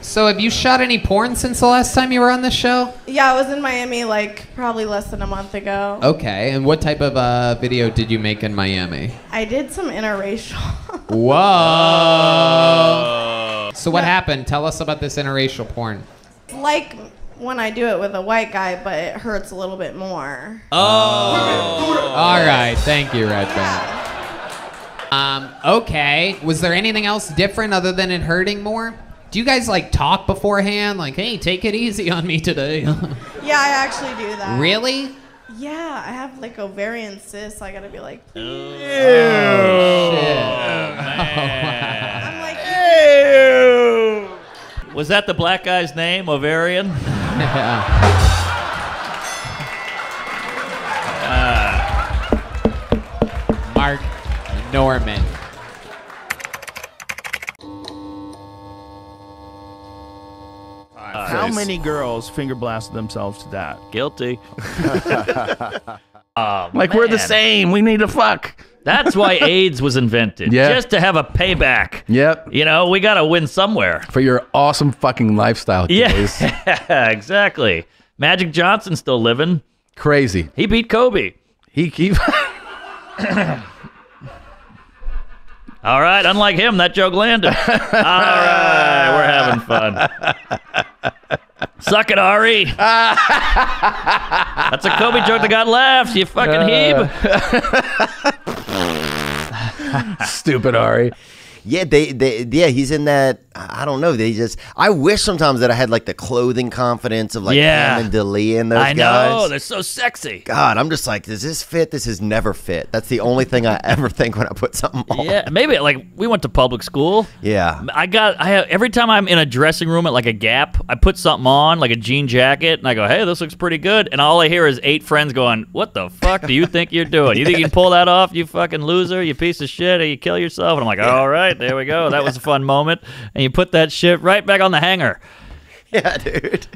So have you shot any porn since the last time you were on this show? Yeah, I was in Miami like probably less than a month ago. Okay, and what type of video did you make in Miami? I did some interracial. Whoa! So what happened? Tell us about this interracial porn. Like when I do it with a white guy, but it hurts a little bit more. Oh! All right, thank you, Red Band. Okay, was there anything else different other than it hurting more? Do you guys like talk beforehand? Like, hey, take it easy on me today. Yeah, I actually do that. Really? Yeah, I have like ovarian cysts. I gotta be like, Oh, shit. I'm like, Ew. Was that the black guy's name, Ovarian? Mark Norman. How many girls finger blasted themselves to that? Guilty. Like, we're the same. We need to fuck. That's why AIDS was invented. Yeah. Just to have a payback. Yep. You know, we got to win somewhere. For your awesome fucking lifestyle, guys. Yeah, exactly. Magic Johnson's still living. Crazy. He beat Kobe. He All right, unlike him, that joke landed. All right, we're having fun. Suck it, Ari. That's a Kobe joke that got laughs, you fucking heeb. Stupid Ari. Yeah, yeah, he's in that. I don't know. I wish sometimes that I had like the clothing confidence of like Hammond DeLee and those guys. I know, they're so sexy. God, I'm just like, does this fit? This has never fit. That's the only thing I ever think when I put something on. Yeah, maybe like we went to public school. Yeah. I have every time I'm in a dressing room at like a Gap, I put something on, like a jean jacket, and I go, hey, this looks pretty good. And all I hear is 8 friends going, what the fuck do you think you're doing? You think you can pull that off, you fucking loser, you piece of shit, or you kill yourself? And I'm like, all right, there we go. That was a fun moment. And you put that shit right back on the hanger. Yeah, dude.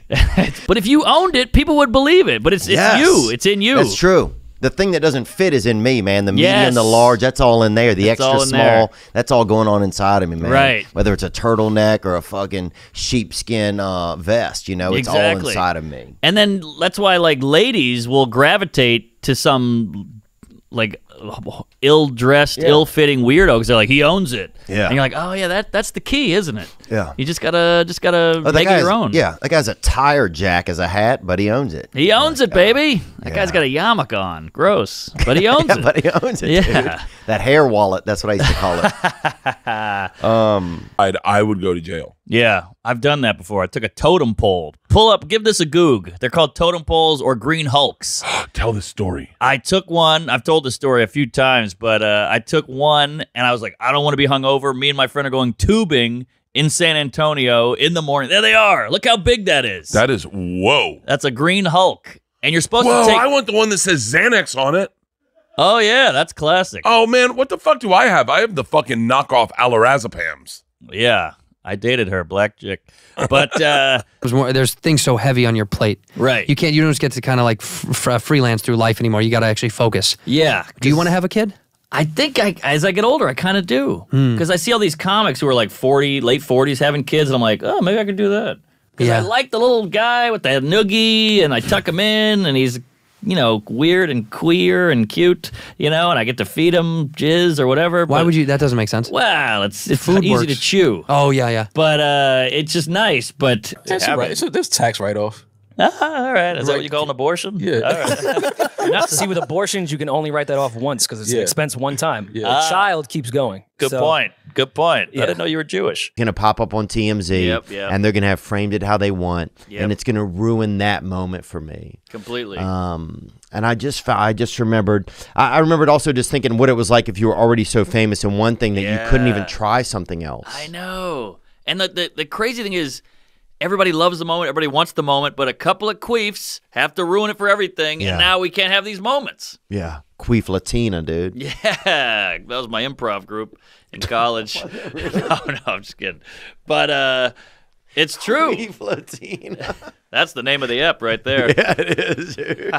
But if you owned it, people would believe it. But it's you. It's in you. That's true. The thing that doesn't fit is in me, man. The medium, the large, that's all in there. The extra small, that's all going on inside of me, man. Right. Whether it's a turtleneck or a fucking sheepskin vest, you know, it's all inside of me. And then that's why, like, ladies will gravitate to some, like, ill-dressed, ill-fitting weirdo because they're like, he owns it. Yeah. And you're like, oh yeah, that's the key, isn't it? Yeah. You just gotta make it your own. Yeah, that guy's a tire jack as a hat, but he owns it. He owns it, baby. That guy's got a yarmulke on. Gross. But he owns it. But he owns it, Yeah. dude. That hair wallet, that's what I used to call it. I would go to jail. Yeah, I've done that before. I took a totem pole. Pull up, give this a goog. They're called totem poles or green hulks. Tell the story. I took one. I've told this story a few times, but I took one, and I was like, I don't want to be hungover. Me and my friend are going tubing in San Antonio in the morning. There they are. Look how big that is. That is, whoa. That's a green hulk. And you're supposed Whoa, to take... I want the one that says Xanax on it. Oh, yeah, that's classic. Oh, man, what the fuck do I have? I have the fucking knockoff Alarazepams. Yeah, I dated her, black chick. But there's things so heavy on your plate. Right. You don't just get to kind of like freelance through life anymore. You got to actually focus. Yeah. Do you want to have a kid? I think as I get older, I kind of do. Because I see all these comics who are like 40, late 40s having kids, and I'm like, oh, maybe I could do that. Because I like the little guy with the noogie, and I tuck him in, and he's, you know, weird and queer and cute, you know, and I get to feed him jizz or whatever. Why would you? That doesn't make sense. Well, it's food easy works. to chew. Oh, yeah. But it's just nice. But there's tax write-off. All right. Is that what you call an abortion? Yeah. All right. See, with abortions, you can only write that off once because it's an expense one time. Yeah. A child keeps going. Good point. Good point. I didn't know you were Jewish. Going to pop up on TMZ, and they're going to have framed it how they want, and it's going to ruin that moment for me. Completely. And I just remembered, I remembered also just thinking what it was like if you were already so famous in one thing that you couldn't even try something else. I know. And the crazy thing is, everybody loves the moment, everybody wants the moment, but a couple of queefs have to ruin it for everything, and now we can't have these moments. Yeah. Queef Latina, dude. Yeah. That was my improv group in college. No, I'm just kidding. But it's true. Queef Latina. That's the name of the ep right there. Yeah, it is, dude.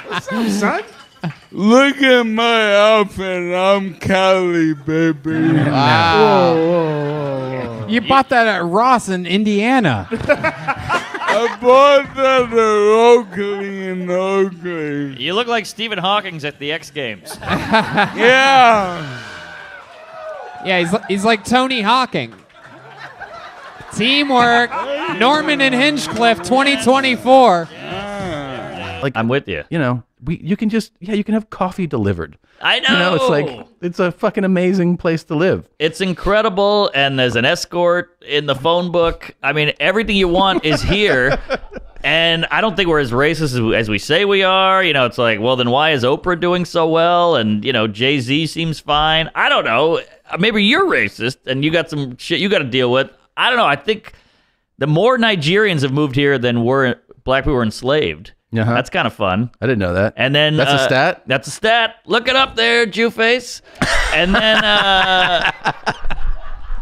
What's up, son? Look at my outfit. I'm Cali, baby. Wow. Whoa. You bought that at Ross in Indiana. I bought that locally in Oakley. You look like Stephen Hawking's at the X Games. Yeah. Yeah, he's like Tony Hawking. Teamwork. Norman and Hinchcliffe 2024. Like, I'm with you. You know, you can have coffee delivered. I know. You know, it's like, it's a fucking amazing place to live. It's incredible, and there's an escort in the phone book. I mean, everything you want is here. And I don't think we're as racist as we say we are. You know, it's like, well, then why is Oprah doing so well? And, you know, Jay-Z seems fine. I don't know. Maybe you're racist, and you got some shit you got to deal with. I don't know. I think the more Nigerians have moved here than black people were enslaved. Uh-huh. That's kind of fun. I didn't know that. And then that's a stat? That's a stat. Look it up there, Jew-face. And then I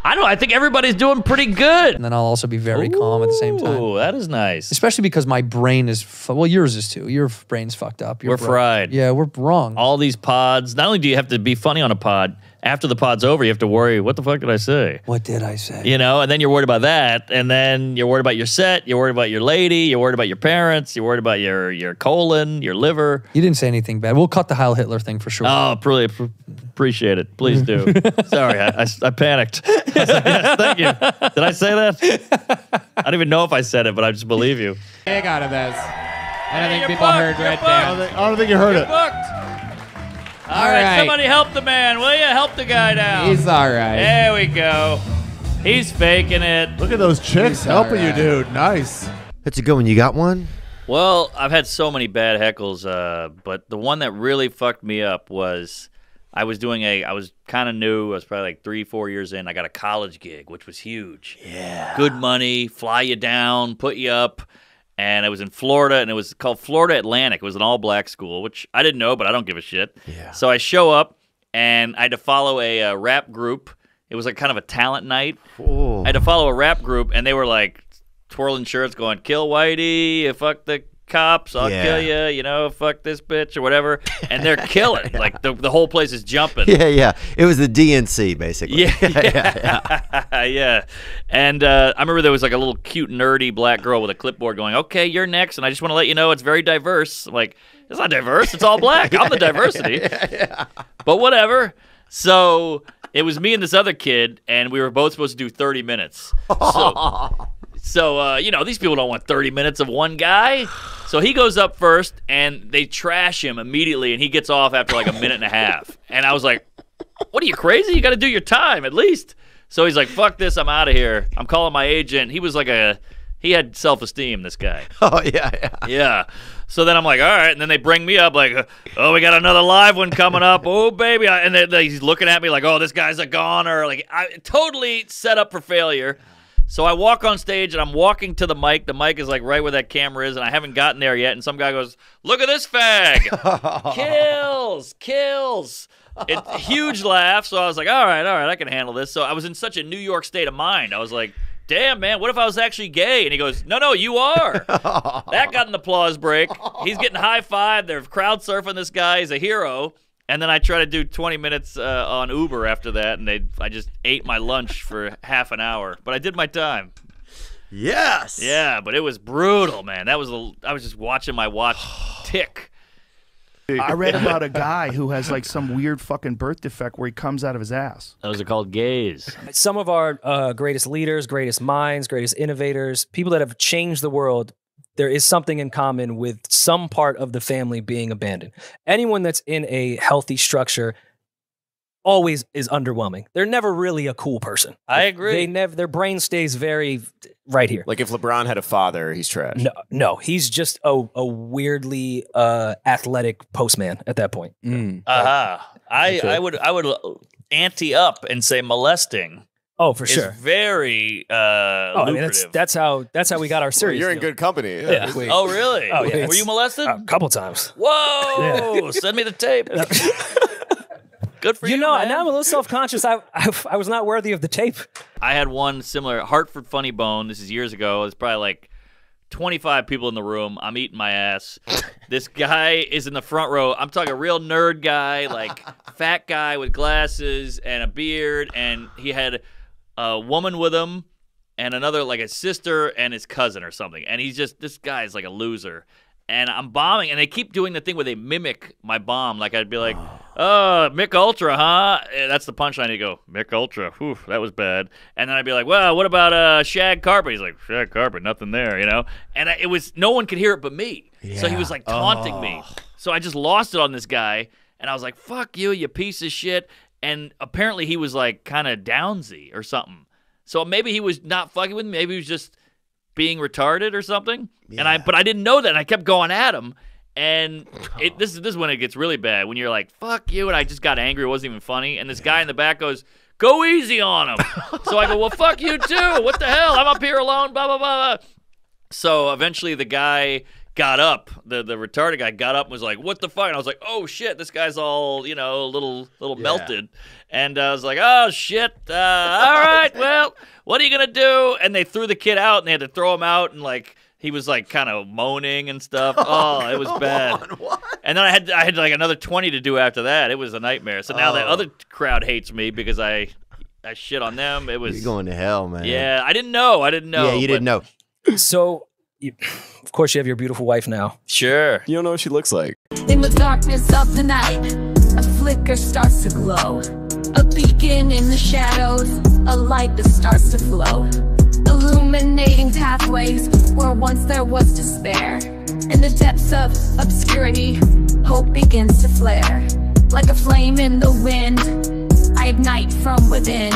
don't know. I think everybody's doing pretty good. And then I'll also be very calm at the same time. Ooh, that is nice. Especially because my brain is, well, yours is too. Your brain's fucked up. We're fried. Yeah, we're wrong. All these pods. Not only do you have to be funny on a pod, after the pod's over, you have to worry, what the fuck did I say? What did I say? You know, and then you're worried about that, and then you're worried about your set, you're worried about your lady, you're worried about your parents, you're worried about your colon, your liver. You didn't say anything bad. We'll cut the Heil Hitler thing for sure. Oh, really appreciate it. Please do. Sorry, I panicked. I was like, yes, thank you. Did I say that? I don't even know if I said it, but I just believe you. Big out of this. I don't think people heard Red I don't think you heard it. All right, somebody help the man, will you? Help the guy down. He's all right. There we go. He's faking it. Look at those chicks helping you, dude. Nice. That's a good one. You got one? Well, I've had so many bad heckles, but the one that really fucked me up was I was kind of new. I was probably like 3-4 years in. I got a college gig, which was huge. Yeah. Good money, fly you down, put you up. And it was in Florida, and it was called Florida Atlantic. It was an all-black school, which I didn't know, but I don't give a shit. Yeah. So I show up, and I had to follow a rap group. It was like kind of a talent night. Ooh. I had to follow a rap group, and they were like twirling shirts going, kill Whitey, fuck the cops, I'll kill you, you know, fuck this bitch or whatever. And they're killing. Like the whole place is jumping. Yeah. It was the DNC, basically. Yeah. Yeah. And I remember there was like a little cute, nerdy black girl with a clipboard going, okay, you're next. And I just want to let you know it's very diverse. I'm like, it's not diverse. It's all black. I'm the diversity. But whatever. So it was me and this other kid, and we were both supposed to do 30 minutes. So, you know, these people don't want 30 minutes of one guy. So he goes up first, and they trash him immediately, and he gets off after like a minute and a half. And I was like, what are you, crazy? You got to do your time at least. So he's like, fuck this, I'm out of here. I'm calling my agent. He was like he had self-esteem, this guy. Oh, yeah. Yeah. So then I'm like, all right. And then they bring me up like, oh, we got another live one coming up. Oh, baby. And then he's looking at me like, oh, this guy's a goner. Like, I totally set up for failure. So I walk on stage, and I'm walking to the mic. The mic is like right where that camera is, and I haven't gotten there yet. And some guy goes, look at this fag. Kills. Huge laugh. So I was like, all right, I can handle this. So I was in such a New York state of mind. I was like, damn, man, what if I was actually gay? And he goes, no, you are. That got an applause break. He's getting high-fived. They're crowd surfing this guy. He's a hero. And then I tried to do 20 minutes on Uber after that, and I just ate my lunch for half an hour. But I did my time. Yes. Yeah, but it was brutal, man. I was just watching my watch tick. I read about a guy who has like some weird fucking birth defect where he comes out of his ass. Those are called gays. Some of our greatest leaders, greatest minds, greatest innovators, people that have changed the world, there is something in common with some part of the family being abandoned. Anyone that's in a healthy structure always is underwhelming. They're never really a cool person. I agree. Their brain stays very right here. Like if LeBron had a father, he's trash. No, he's just a weirdly athletic postman at that point. I would ante up and say molesting. Oh, for sure. Very lucrative. I mean, that's how we got our series. You're in good company. Yeah. Oh, really? Oh, yeah. Were you molested? A couple times. Whoa! Yeah. Send me the tape. Good for you, know, man. Now I'm a little self-conscious. I was not worthy of the tape. I had one similar, Hartford Funny Bone. This is years ago. It's probably like 25 people in the room. I'm eating my ass. This guy is in the front row. I'm talking a real nerd guy, like fat guy with glasses and a beard, and he had a woman with him, and another, like a sister and his cousin or something. And he's just, this guy's like a loser. And I'm bombing, and they keep doing the thing where they mimic my bomb. Like, I'd be like, Mick Ultra, huh? And that's the punchline. He'd go, Mick Ultra, whew, that was bad. And then I'd be like, well, what about Shag Carpet? He's like, Shag Carpet, nothing there, you know? And it was, no one could hear it but me. So he was like taunting me. So I just lost it on this guy, and I was like, fuck you, you piece of shit. And apparently he was like kind of downsy or something. So maybe he was not fucking with me. Maybe he was just being retarded or something. Yeah. But I didn't know that, and I kept going at him. And this is when it gets really bad, when you're like, fuck you, and I just got angry. It wasn't even funny. And this guy in the back goes, go easy on him. So I go, well, fuck you too. What the hell? I'm up here alone, blah, blah, blah. So eventually the guy got up. The retarded guy got up and was like, what the fuck? And I was like, oh, shit, this guy's all, you know, a little melted. And I was like, oh, shit. All right, well, what are you going to do? And they threw the kid out, and they had to throw him out, and, like, he was, like, kind of moaning and stuff. Oh, it was bad. And then I had like another 20 to do after that. It was a nightmare. So now the other crowd hates me because I shit on them. It was, you're going to hell, man. Yeah, I didn't know. Yeah, you didn't know. So, of course, you have your beautiful wife now. Sure. You don't know what she looks like. In the darkness of the night, a flicker starts to glow. A beacon in the shadows, a light that starts to flow. Illuminating pathways where once there was despair. In the depths of obscurity, hope begins to flare. Like a flame in the wind, I ignite from within,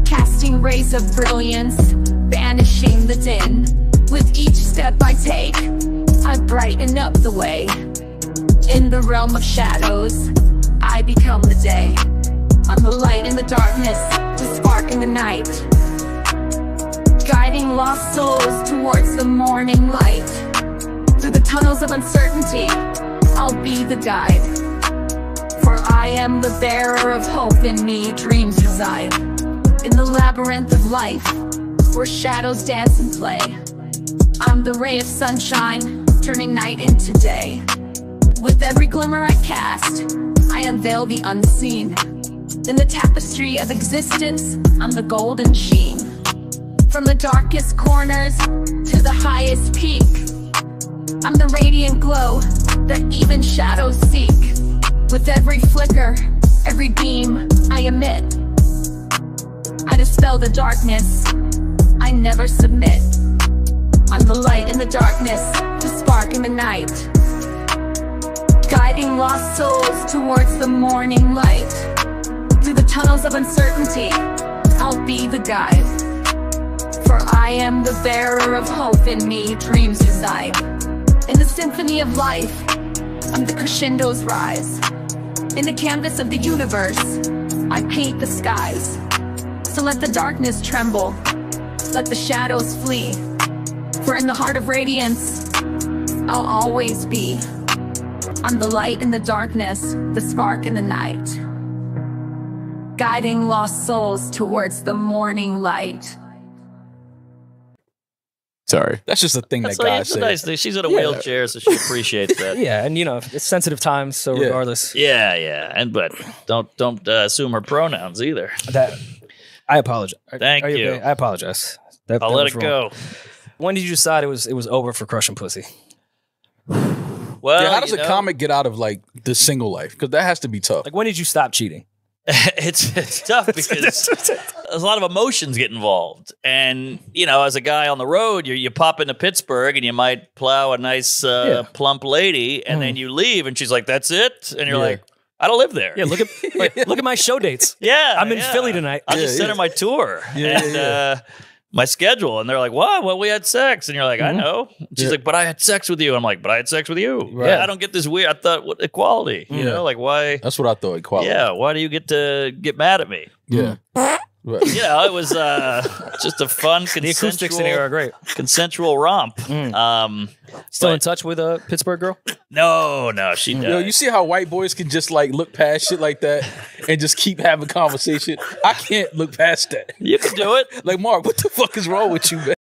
casting rays of brilliance, banishing the din. With each step I take, I brighten up the way. In the realm of shadows, I become the day. I'm the light in the darkness, the spark in the night, guiding lost souls towards the morning light. Through the tunnels of uncertainty, I'll be the guide. For I am the bearer of hope, in me dreams reside. In the labyrinth of life, where shadows dance and play, I'm the ray of sunshine, turning night into day. With every glimmer I cast, I unveil the unseen. In the tapestry of existence, I'm the golden sheen. From the darkest corners to the highest peak, I'm the radiant glow that even shadows seek. With every flicker, every beam I emit, I dispel the darkness, I never submit. I'm the light in the darkness, the spark in the night, guiding lost souls towards the morning light. Through the tunnels of uncertainty, I'll be the guide. For I am the bearer of hope, in me dreams reside. In the symphony of life, I'm the crescendo's rise. In the canvas of the universe, I paint the skies. So let the darkness tremble, let the shadows flee. For in the heart of radiance, I'll always be. I'm the light in the darkness, the spark in the night, guiding lost souls towards the morning light. Sorry. That's just a thing that guys say. Nice thing. She's in a wheelchair, so she appreciates that. Yeah, and you know, it's sensitive times, so regardless. Yeah, but don't assume her pronouns either. That I apologize. Thank you. Okay? I apologize. I'll let it go. When did you decide it was over for Crushing Pussy? Well, how does a comic get out of like the single life? Because that has to be tough. Like, when did you stop cheating? It's tough because there's a lot of emotions get involved, and you know, as a guy on the road, you pop into Pittsburgh and you might plow a nice plump lady, and then you leave, and she's like, "That's it," and you're like, "I don't live there." Yeah, look at my show dates. Yeah, I'm in Philly tonight. I'll just send her my tour and my schedule, and they're like, "What? Well, we had sex," and you're like, "I know." She's like, "But I had sex with you." I'm like, "But I had sex with you." Right. Yeah, I don't get this weird. I thought what equality, you know, like why? That's what I thought. Equality. Yeah, why do you get to get mad at me? Yeah. Right. You know, it was just a fun, the acoustics in here are great. Consensual romp. Still in touch with a Pittsburgh girl? No, she died. Yo, you see how white boys can just like look past shit like that and just keep having conversation? I can't look past that. You can do it. Like, Mark, what the fuck is wrong with you, man?